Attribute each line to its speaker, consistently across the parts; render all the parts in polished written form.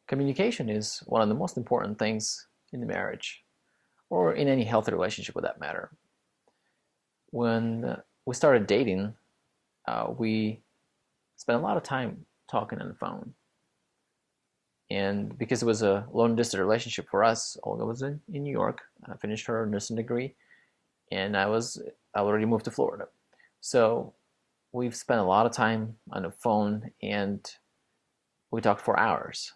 Speaker 1: Communication is one of the most important things in the marriage, or in any healthy relationship for that matter. When we started dating, we spent a lot of time talking on the phone. And because it was a long distance relationship for us, Olga was in New York, finished her nursing degree, and I already moved to Florida. So we've spent a lot of time on the phone, and we talked for hours.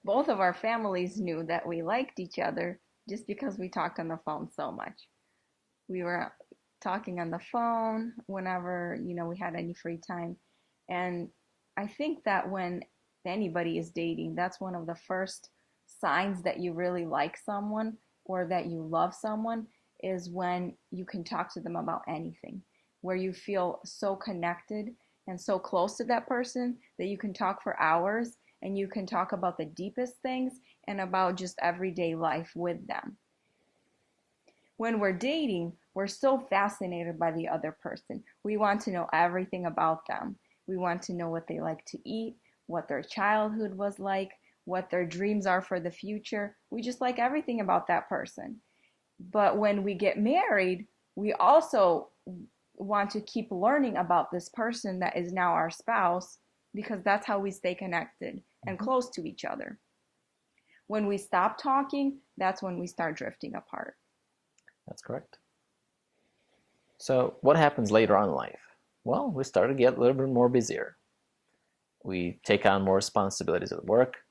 Speaker 2: Both of our families knew that we liked each other just because we talked on the phone so much. We were talking on the phone whenever, we had any free time. And I think that when anybody is dating, that's one of the first signs that you really like someone or that you love someone is when you can talk to them about anything, where you feel so connected and so close to that person that you can talk for hours and you can talk about the deepest things and about just everyday life with them. When we're dating, we're so fascinated by the other person. We want to know everything about them. We want to know what they like to eat, what their childhood was like, what their dreams are for the future. We just like everything about that person. But when we get married, we also want to keep learning about this person that is now our spouse because that's how we stay connected and
Speaker 1: Mhm.
Speaker 2: close to each other. When we stop talking, that's when we start drifting apart.
Speaker 1: That's correct. So what happens later on in life? Well, we start to get a little bit more busier. We take on more responsibilities at work.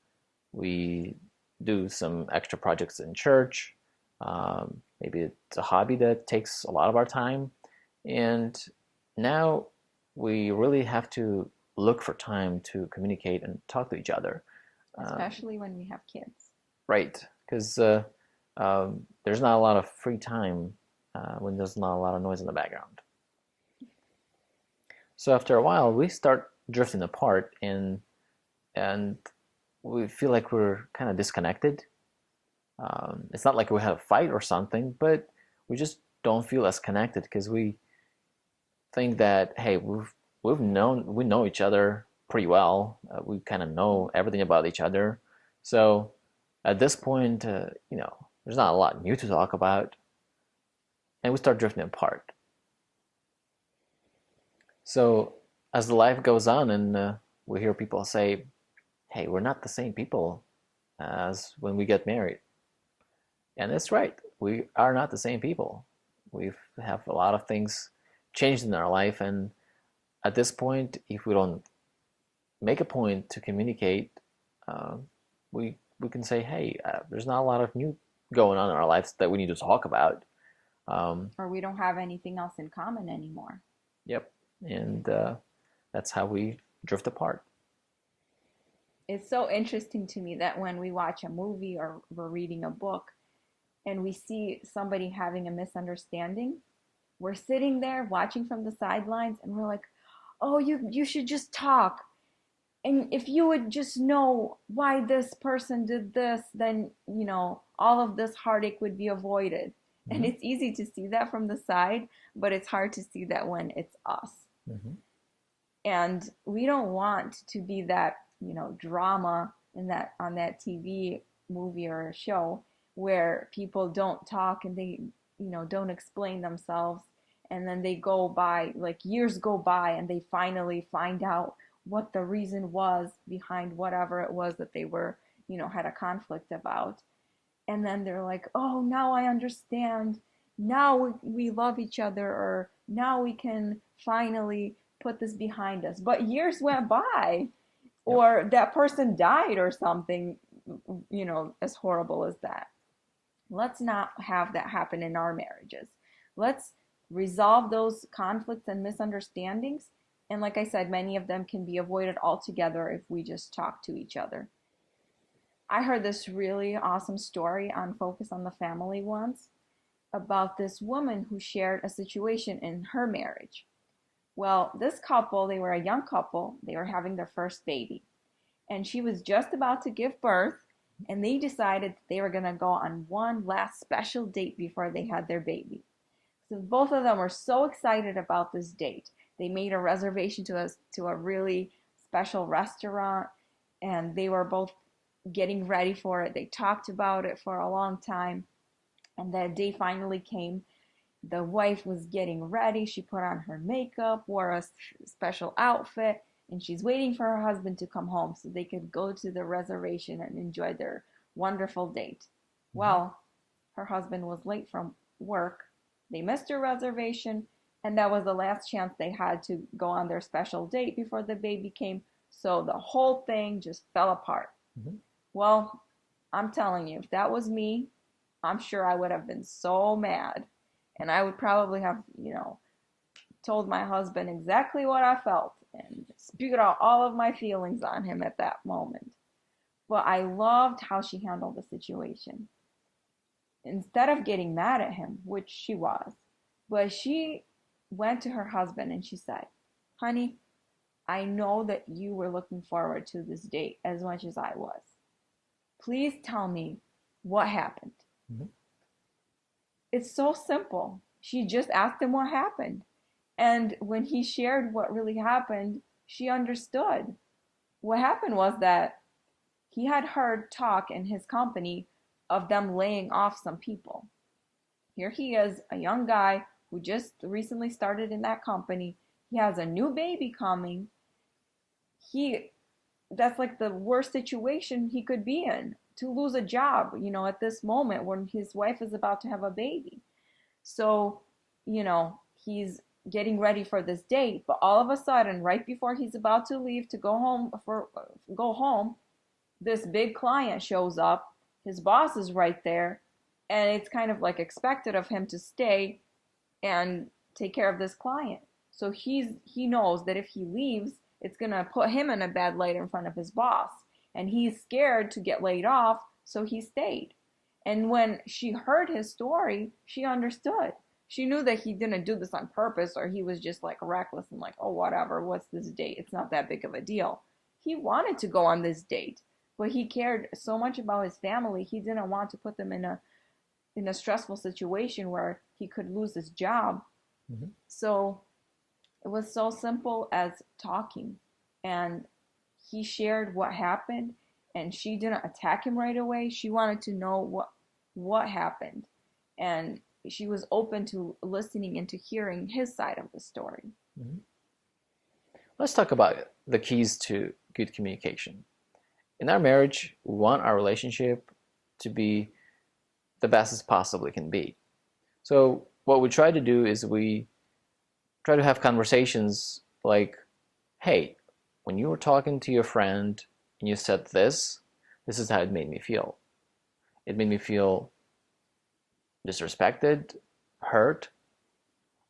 Speaker 1: We do some extra projects in church. Maybe it's a hobby that takes a lot of our time. And now we really have to look for time to communicate and talk to each other. Um,
Speaker 2: Especially when we have kids.
Speaker 1: right, because there's not a lot of free time when there's not a lot of noise in the background. So after a while, we start drifting apart, and we feel like we're kind of disconnected. It's not like we had a fight or something, but we just don't feel as connected because we think that hey, we know each other pretty well. We kind of know everything about each other. So at this point, there's not a lot new to talk about, and we start drifting apart. So as the life goes on, and we hear people say, "Hey, we're not the same people as when we get married," and that's right. We are not the same people. We have a lot of things changed in our life, and at this point, if we don't make a point to communicate, uh, we can say, "Hey, there's not a lot of new going on in our lives that we need to talk about." Um,
Speaker 2: Or we don't have anything else in common anymore.
Speaker 1: yep, and that's how we drift apart.
Speaker 2: It's so interesting to me that when we watch a movie or we're reading a book and we see somebody having a misunderstanding, we're sitting there watching from the sidelines and we're like, "Oh, you should just talk. And if you would just know why this person did this, then, all of this heartache would be avoided." And
Speaker 1: Mm-hmm.
Speaker 2: it's easy to see that from the side, but it's hard to see that when it's us.
Speaker 1: Mm-hmm.
Speaker 2: And we don't want to be that, drama in that on that TV movie or a show where people don't talk and they, don't explain themselves, and then they go by, like, years go by and they finally find out what the reason was behind whatever it was that they were, had a conflict about. And then they're like, "Oh, now I understand. Now we love each other," or "Now we can finally put this behind us." But years went by,
Speaker 1: Yep.
Speaker 2: or that person died or something, as horrible as that. Let's not have that happen in our marriages. Let's resolve those conflicts and misunderstandings. And like I said, many of them can be avoided altogether if we just talk to each other. I heard this really awesome story on Focus on the Family once about this woman who shared a situation in her marriage. Well, this couple, they were a young couple, they were having their first baby. And she was just about to give birth, and they decided that they were going to go on one last special date before they had their baby. So both of them were so excited about this date. They made a reservation to a really special restaurant, and they were both getting ready for it. They talked about it for a long time, and that day finally came. The wife was getting ready. She put on her makeup, wore a special outfit, and she's waiting for her husband to come home so they could go to the reservation and enjoy their wonderful date.
Speaker 1: Mm-hmm.
Speaker 2: Well, her husband was late from work. They missed their reservation, and that was the last chance they had to go on their special date before the baby came. So the whole thing just fell apart.
Speaker 1: Mm-hmm.
Speaker 2: Well, I'm telling you, if that was me, I'm sure I would have been so mad. And I would probably have, told my husband exactly what I felt and spewed out all of my feelings on him at that moment. But I loved how she handled the situation. Instead of getting mad at him, which she was, but she went to her husband and she said, "Honey, I know that you were looking forward to this date as much as I was. Please tell me what happened."
Speaker 1: Mm-hmm.
Speaker 2: It's so simple. She just asked him what happened. And when he shared what really happened, she understood. What happened was that he had heard talk in his company of them laying off some people. Here he is, a young guy who just recently started in that company. He has a new baby coming. He That's like the worst situation he could be in, to lose a job, at this moment when his wife is about to have a baby. So, he's getting ready for this date, but all of a sudden, right before he's about to leave to go home, this big client shows up. His boss is right there, and it's kind of like expected of him to stay and take care of this client. So he knows that if he leaves, it's going to put him in a bad light in front of his boss. And he's scared to get laid off, so he stayed. And when she heard his story, she understood. She knew that he didn't do this on purpose, or he was just like reckless and like, oh, whatever, what's this date? It's not that big of a deal. He wanted to go on this date, but he cared so much about his family, he didn't want to put them in a stressful situation where he could lose his job.
Speaker 1: Mm-hmm.
Speaker 2: So it was so simple as talking. And he shared what happened, and she didn't attack him right away. She wanted to know what happened. And she was open to listening and to hearing his side of the story.
Speaker 1: Mm-hmm. Let's talk about the keys to good communication. In our marriage, we want our relationship to be the best as possibly can be. So what we try to do is we try to have conversations like, hey, when you were talking to your friend and you said this is how it made me feel. It made me feel disrespected, hurt.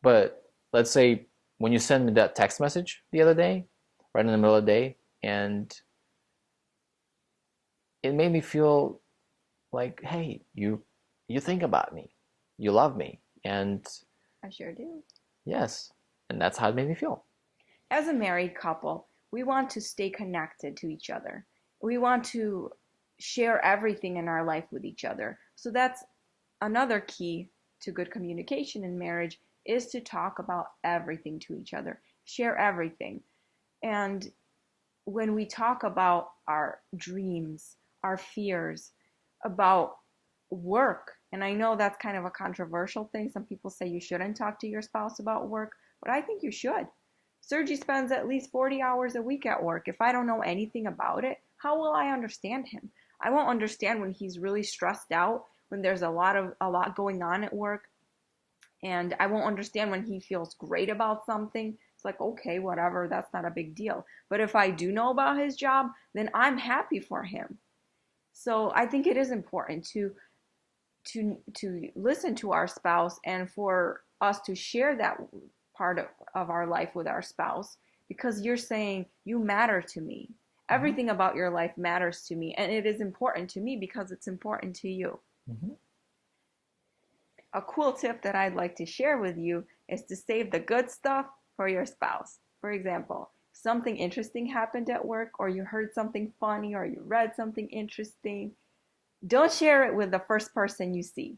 Speaker 1: But let's say when you sent me that text message the other day, right in the middle of the day, and it made me feel like, hey, you think about me, you love me, and
Speaker 2: I sure do.
Speaker 1: yes, and that's how it made me feel.
Speaker 2: As a married couple, we want to stay connected to each other. We want to share everything in our life with each other. So that's another key to good communication in marriage, is to talk about everything to each other, share everything. And when we talk about our dreams, our fears, about work, and I know that's kind of a controversial thing. Some people say you shouldn't talk to your spouse about work, but I think you should. Sergi spends at least 40 hours a week at work. If I don't know anything about it, how will I understand him? I won't understand when he's really stressed out, when there's a lot going on at work, and I won't understand when he feels great about something. It's like, okay, whatever, that's not a big deal. But if I do know about his job, then I'm happy for him. So I think it is important to listen to our spouse, and for us to share that part of our life with our spouse, because you're saying, you matter to me. Everything about your life matters to me, and it is important to me because it's important to you.
Speaker 1: Mm-hmm.
Speaker 2: A cool tip that I'd like to share with you is to save the good stuff for your spouse. For example, if something interesting happened at work, or you heard something funny, or you read something interesting, don't share it with the first person you see.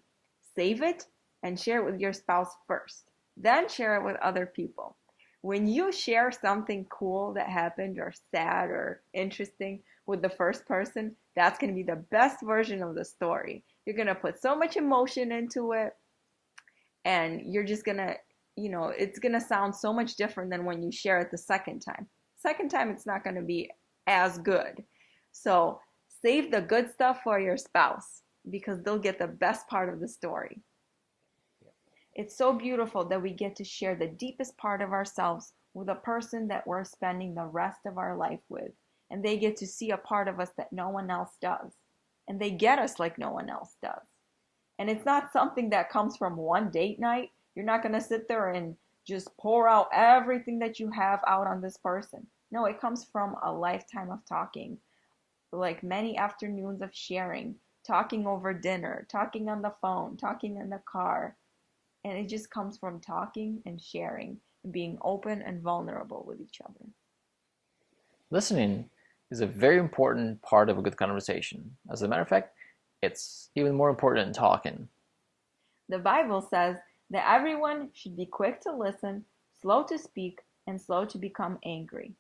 Speaker 2: Save it and share it with your spouse first. Then share it with other people. When you share something cool that happened, or sad or interesting with the first person, that's going to be the best version of the story. You're going to put so much emotion into it, and you're just going to, it's going to sound so much different than when you share it the second time. Second time, it's not going to be as good. So save the good stuff for your spouse because they'll get the best part of the story. It's so beautiful that we get to share the deepest part of ourselves with a person that we're spending the rest of our life with. And they get to see a part of us that no one else does. And they get us like no one else does. And it's not something that comes from one date night. You're not going to sit there and just pour out everything that you have out on this person. No, it comes from a lifetime of talking, like many afternoons of sharing, talking over dinner, talking on the phone, talking in the car. And it just comes from talking and sharing and being open and vulnerable with each other.
Speaker 1: Listening is a very important part of a good conversation. As a matter of fact, it's even more important than talking.
Speaker 2: The Bible says that everyone should be quick to listen, slow to speak, and slow to become angry.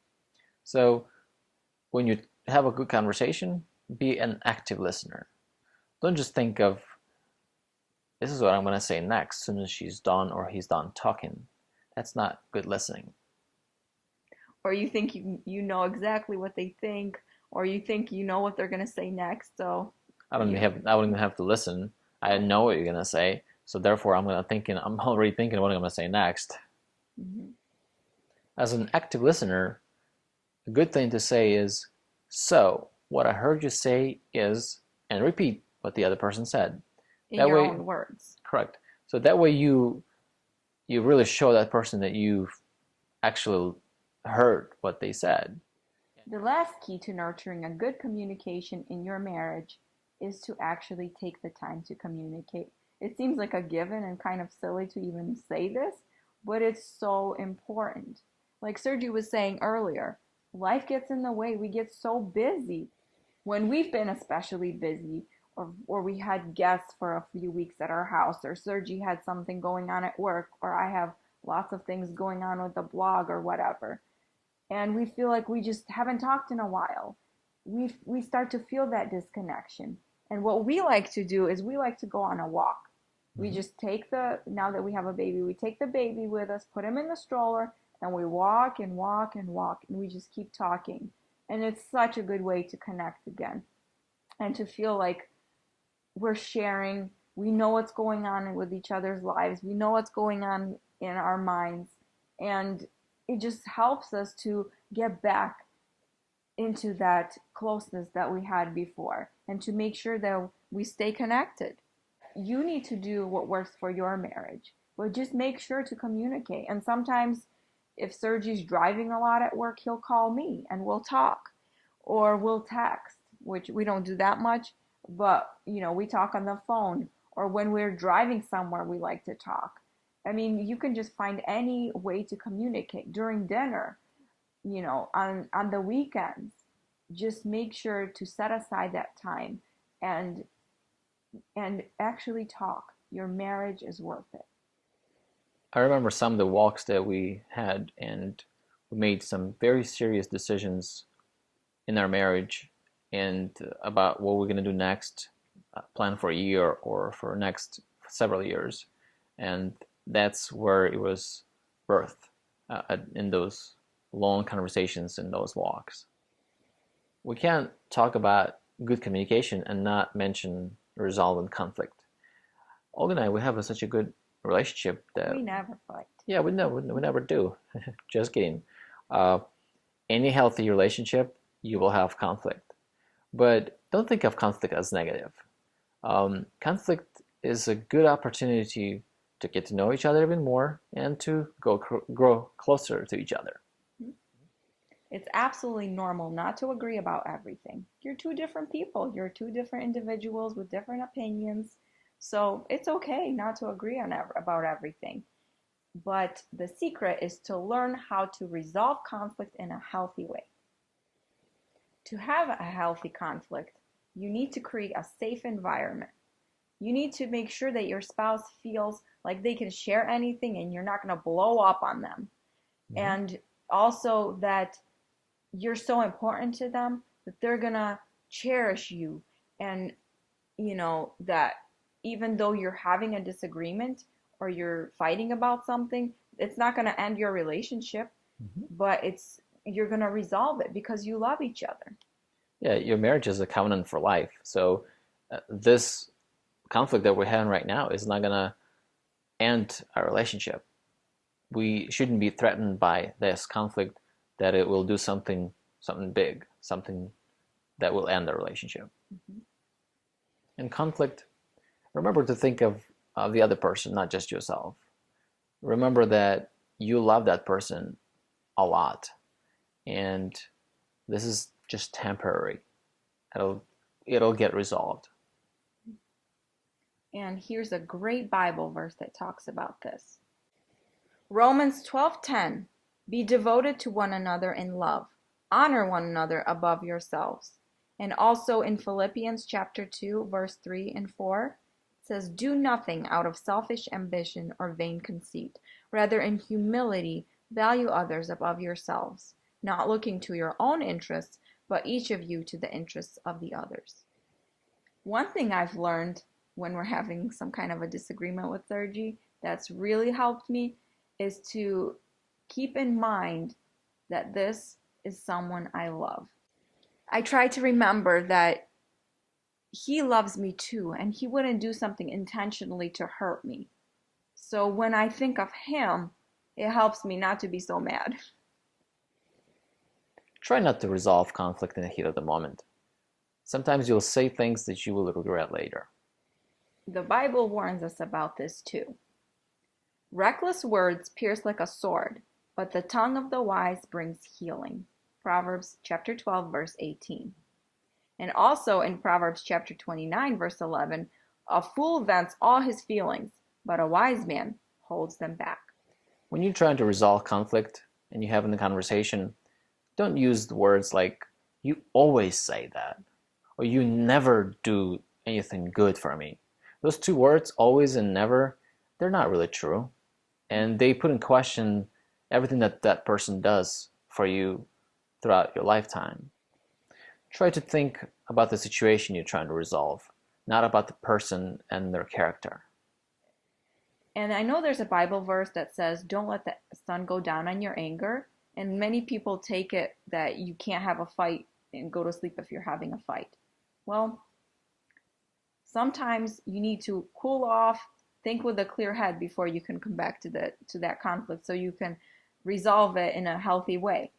Speaker 1: So when you have a good conversation, be an active listener. Don't just think of, this is what I'm going to say next as soon as she's done or he's done talking. That's not good listening.
Speaker 2: Or you think you know exactly what they think, or you think you know what they're going to say next. So
Speaker 1: I wouldn't even have to listen. I know what you're going to say, so therefore I'm already thinking what I'm going to say next.
Speaker 2: Mm-hmm.
Speaker 1: As an active listener, a good thing to say is, so what I heard you say is, and repeat what the other person said.
Speaker 2: In your own words.
Speaker 1: Correct. So that way you really show that person that you've actually heard what they said.
Speaker 2: The last key to nurturing a good communication in your marriage is to actually take the time to communicate. It seems like a given and kind of silly to even say this, but it's so important. Like Sergi was saying earlier, life gets in the way. We get so busy. When we've been especially busy, or we had guests for a few weeks at our house, or Sergi had something going on at work, or I have lots of things going on with the blog or whatever, and we feel like we just haven't talked in a while, we start to feel that disconnection. And what we like to do is we like to go on a walk. We just now that we have a baby, we take the baby with us, put him in the stroller, and we walk and walk and walk, and we just keep talking. And it's such a good way to connect again and to feel like we're sharing. We know what's going on with each other's lives. We know what's going on in our minds. And it just helps us to get back into that closeness that we had before and to make sure that we stay connected. You need to do what works for your marriage, but just make sure to communicate. And sometimes if Sergi's driving a lot at work, he'll call me and we'll talk, or we'll text, which we don't do that much, but we talk on the phone, or when we're driving somewhere, we like to talk. I mean, you can just find any way to communicate during dinner, on the weekends. Just make sure to set aside that time and actually talk. Your marriage is worth it.
Speaker 1: I remember some of the walks that we had, and we made some very serious decisions in our marriage and about what we're going to do next, plan for a year or for next several years. And that's where it was birthed, in those long conversations and those walks. We can't talk about good communication and not mention resolving conflict. Olga and I, we have such a good relationship that
Speaker 2: we never fight.
Speaker 1: Yeah, we never do. Just kidding. Any healthy relationship, you will have conflict, but don't think of conflict as negative. Conflict is a good opportunity to get to know each other even more and to grow closer to each other.
Speaker 2: It's absolutely normal not to agree about everything. You're two different people. You're two different individuals with different opinions. So it's okay not to agree about everything. But the secret is to learn how to resolve conflict in a healthy way. To have a healthy conflict, you need to create a safe environment. You need to make sure that your spouse feels like they can share anything and you're not going to blow up on them. Mm-hmm. And also that you're so important to them that they're gonna cherish you, and that even though you're having a disagreement or you're fighting about something, it's not gonna end your relationship,
Speaker 1: Mhm.
Speaker 2: but you're gonna resolve it because you love each other.
Speaker 1: Yeah, your marriage is a covenant for life. So this conflict that we're having right now is not gonna end our relationship. We shouldn't be threatened by this conflict that it will do something big, something that will end the relationship.
Speaker 2: Mhm.
Speaker 1: In conflict, remember to think of the other person, not just yourself. Remember that you love that person a lot, and this is just temporary. It'll get resolved.
Speaker 2: And here's a great Bible verse that talks about this. Romans 12:10. Be devoted to one another in love. Honor one another above yourselves. And also in Philippians chapter 2 verse 3 and 4, it says, do nothing out of selfish ambition or vain conceit. Rather in humility value others above yourselves, not looking to your own interests, but each of you to the interests of the others. One thing I've learned when we're having some kind of a disagreement with Sergi that's really helped me is to keep in mind that this is someone I love. I try to remember that he loves me too, and he wouldn't do something intentionally to hurt me. So when I think of him, it helps me not to be so mad.
Speaker 1: Try not to resolve conflict in the heat of the moment. Sometimes you'll say things that you will regret later.
Speaker 2: The Bible warns us about this too. Reckless words pierce like a sword, but the tongue of the wise brings healing. Proverbs chapter 12, verse 18. And also in Proverbs chapter 29, verse 11, a fool vents all his feelings, but a wise man holds them back.
Speaker 1: When you're trying to resolve conflict and you're having a conversation, don't use the words like, you always say that, or you never do anything good for me. Those two words, always and never, they're not really true. And they put in question everything that that person does for you throughout your lifetime. Try to think about the situation you're trying to resolve, not about the person and their character.
Speaker 2: And I know there's a Bible verse that says, don't let the sun go down on your anger. And many people take it that you can't have a fight and go to sleep if you're having a fight. Well, sometimes you need to cool off, think with a clear head before you can come back to that conflict so you can resolve it in a healthy way.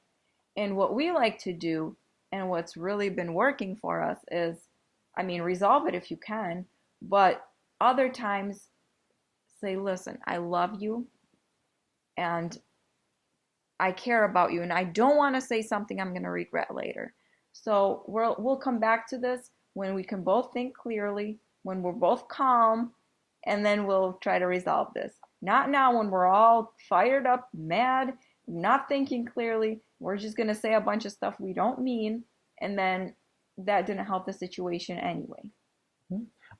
Speaker 2: And what we like to do and what's really been working for us is, resolve it if you can, but other times say, listen, I love you and I care about you and I don't want to say something I'm going to regret later. So we'll come back to this when we can both think clearly, when we're both calm, and then we'll try to resolve this. Not now when we're all fired up, mad, not thinking clearly. We're just going to say a bunch of stuff we don't mean, and then that didn't help the situation anyway.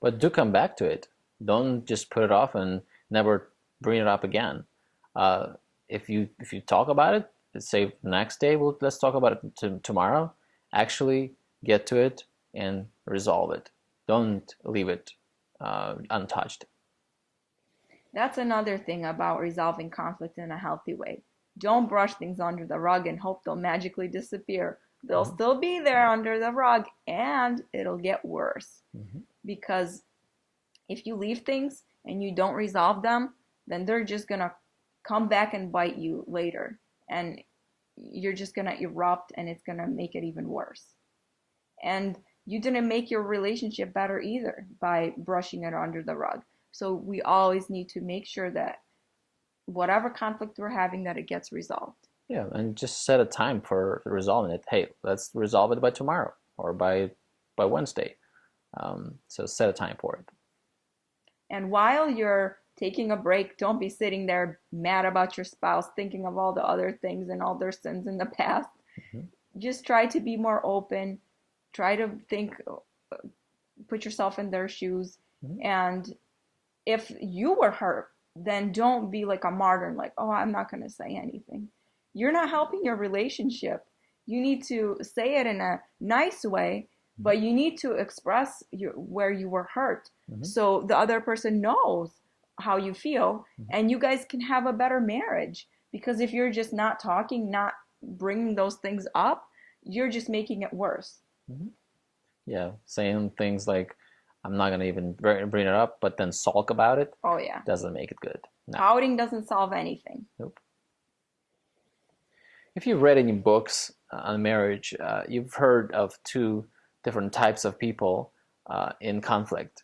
Speaker 1: But do come back to it. Don't just put it off and never bring it up again. Uh, if you talk about it, say next day, let's talk about it tomorrow. Actually, get to it and resolve it. Don't leave it untouched.
Speaker 2: That's another thing about resolving conflict in a healthy way. Don't brush things under the rug and hope they'll magically disappear. They'll
Speaker 1: Mhm.
Speaker 2: still be there under the rug and it'll get worse.
Speaker 1: Mhm.
Speaker 2: Because if you leave things and you don't resolve them, then they're just going to come back and bite you later. And you're just going to erupt and it's going to make it even worse. And you didn't make your relationship better either by brushing it under the rug. So we always need to make sure that whatever conflict we're having, that it gets resolved.
Speaker 1: Yeah, and just set a time for resolving it. Hey, let's resolve it by tomorrow or by Wednesday. So set a time for it.
Speaker 2: And while you're taking a break, don't be sitting there mad about your spouse, thinking of all the other things and all their sins in the past.
Speaker 1: Mhm.
Speaker 2: Just try to be more open. Try to think, put yourself in their shoes.
Speaker 1: Mhm.
Speaker 2: And if you were hurt, then don't be like a martyr, like, oh, I'm not going to say anything. You're not helping your relationship. You need to say it in a nice way, but you need to express where you were hurt, so the other person knows how you feel, and you guys can have a better marriage. Because if you're just not talking, not bringing those things up, you're just making it worse.
Speaker 1: Yeah, saying things like, I'm not going to even bring it up, but then sulk about it
Speaker 2: Oh, yeah.
Speaker 1: doesn't make it good. No.
Speaker 2: Pouting doesn't solve anything.
Speaker 1: Nope. If you've read any books on marriage, you've heard of two different types of people in conflict.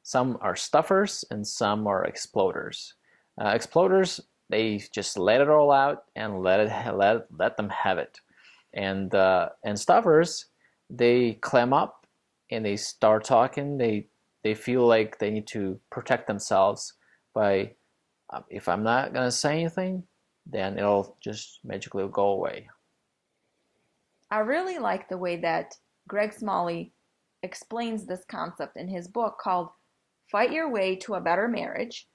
Speaker 1: Some are stuffers and some are exploders. Exploders, they just let it all out and let them have it. And stuffers, they clam up and they start talking. They feel like they need to protect themselves by, if I'm not gonna say anything, then it'll just magically go away.
Speaker 2: I really like the way that Greg Smalley explains this concept in his book called Fight Your Way to a Better Marriage.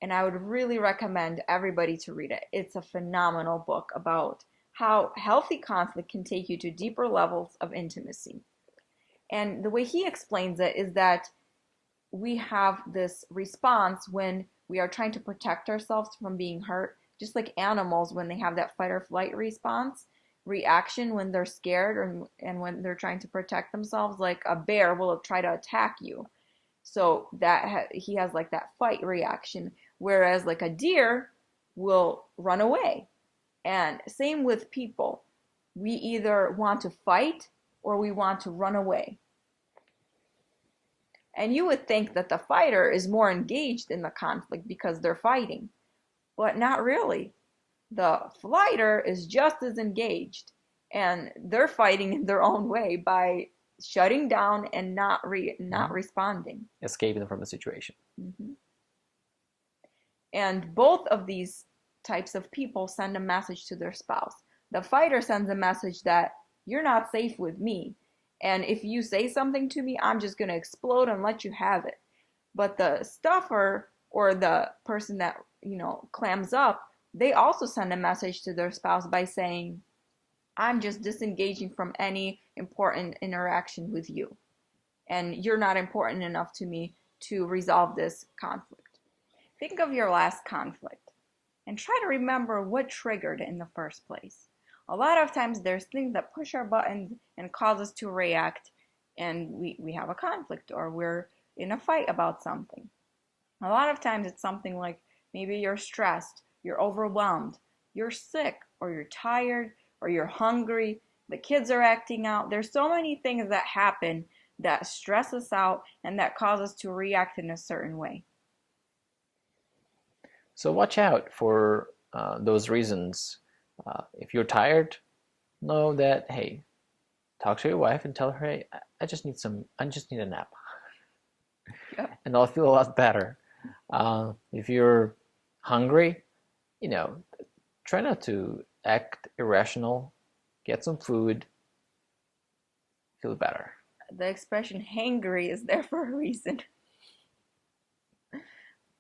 Speaker 2: And I would really recommend everybody to read it. It's a phenomenal book about how healthy conflict can take you to deeper levels of intimacy. And the way he explains it is that we have this response when we are trying to protect ourselves from being hurt, just like animals when they have that fight or flight reaction when they're scared, and when they're trying to protect themselves. Like a bear will try to attack you, so that he has like that fight reaction, whereas like a deer will run away. And same with people, we either want to fight or we want to run away. And you would think that the fighter is more engaged in the conflict because they're fighting, but not really. The flighter is just as engaged, and they're fighting in their own way by shutting down and not responding,
Speaker 1: escaping from the situation.
Speaker 2: And both of these types of people send a message to their spouse. The fighter sends a message that you're not safe with me, and if you say something to me, I'm just going to explode and let you have it. But the stuffer, or the person that, clams up, they also send a message to their spouse by saying, I'm just disengaging from any important interaction with you, and you're not important enough to me to resolve this conflict. Think of your last conflict and try to remember what triggered it in the first place. A lot of times there's things that push our buttons and cause us to react, and we have a conflict, or we're in a fight about something. A lot of times it's something like, maybe you're stressed, you're overwhelmed, you're sick, or you're tired, or you're hungry, the kids are acting out. There's so many things that happen that stress us out and that cause us to react in a certain way.
Speaker 1: So watch out for those reasons. If you're tired, know that, hey, talk to your wife and tell her, hey, I just need a nap.
Speaker 2: Yep.
Speaker 1: And I'll feel a lot better. If you're hungry, try not to act irrational. Get some food. Feel better.
Speaker 2: The expression hangry is there for a reason.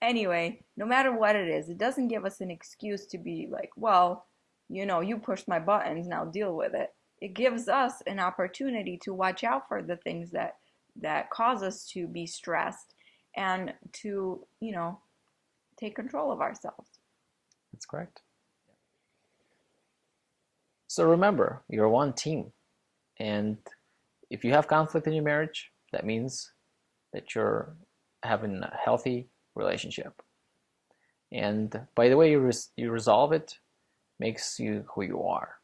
Speaker 2: Anyway, no matter what it is, it doesn't give us an excuse to be like, well, you pushed my buttons, now deal with it. It gives us an opportunity to watch out for the things that cause us to be stressed, and to, take control of ourselves.
Speaker 1: That's correct. So remember, you're one team. And if you have conflict in your marriage, that means that you're having a healthy relationship. And by the way you resolve it, makes you who you are.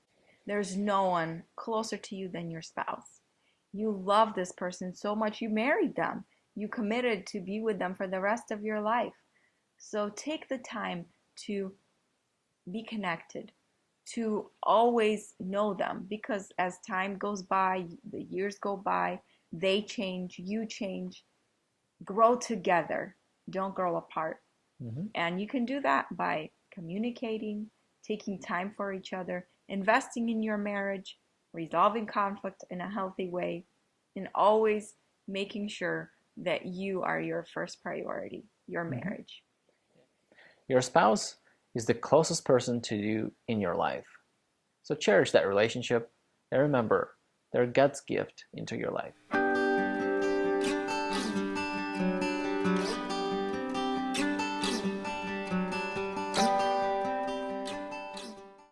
Speaker 2: There's no one closer to you than your spouse. You love this person so much, you married them. You committed to be with them for the rest of your life. So take the time to be connected, to always know them, because as time goes by, the years go by, they change, you change. Grow together, don't grow apart. And you can do that by communicating, taking time for each other, investing in your marriage, resolving conflict in a healthy way, and always making sure that you are your first priority, your marriage.
Speaker 1: Your spouse is the closest person to you in your life. So cherish that relationship and remember, they're God's gift into your life.